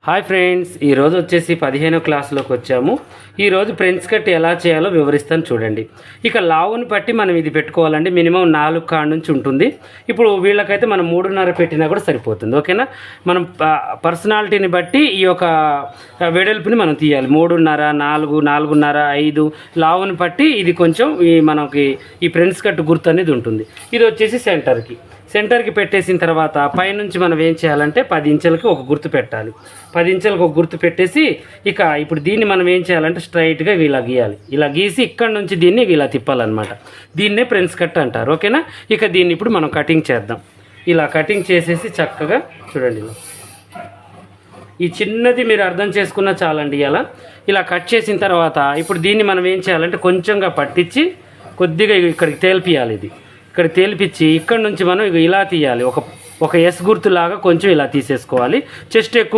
Hi friends, ఈరోజు వచ్చేసి 15వ క్లాస్లోకి వచ్చాము. ఈరోజు ఫ్రెండ్స్ కట్ ఎలా చేయాలో వివరిస్తాను చూడండి. ఇక లావుని బట్టి మనం ఇది పెట్టుకోవాలండి. మినిమం 4 కాడ నుంచి ఉంటుంది. ఇప్పుడు వీళ్ళకైతే మనం 3.5 పెట్టినా కూడా సరిపోతుంది. ఓకేనా, మనం పర్సనాలిటీని బట్టి ఈ యొక్క వెడల్పుని మనం తీయాలి. 3.5, 4, 4.5, 5 లావుని బట్టి ఇది కొంచెం మనకి ఈ ఫ్రెండ్స్ కట్ గుర్తు అనేది ఉంటుంది. ఇది వచ్చేసి సెంటర్కి పెట్టేసిన తర్వాత పైనుంచి మనం ఏం చేయాలంటే 10 ఇంచులకి ఒక గుర్తు పెట్టాలి. 10 ఇంచులకు ఒక గుర్తు పెట్టేసి ఇక ఇప్పుడు దీన్ని మనం ఏం చేయాలంటే స్ట్రైట్గా ఇలా గీయాలి. ఇలా గీసి ఇక్కడ నుంచి దీన్ని ఇలా తిప్పాలన్నమాట. దీన్నే ఫ్రెండ్స్ కట్ అంటారు. ఓకేనా, ఇక దీన్ని ఇప్పుడు మనం కటింగ్ చేద్దాం. ఇలా కటింగ్ చేసేసి చక్కగా చూడండి. ఈ చిన్నది మీరు అర్థం చేసుకున్నా చాలండి. ఇలా కట్ చేసిన తర్వాత ఇప్పుడు దీన్ని మనం ఏం చేయాలంటే కొంచెంగా పట్టించి కొద్దిగా ఇక్కడికి తేల్పియాలి. ఇక్కడ తేల్పించి ఇక్కడ నుంచి మనం ఇలా తీయాలి. ఒక ఎస్ గుర్తులాగా కొంచెం ఇలా తీసేసుకోవాలి. చెస్ట్ ఎక్కువగా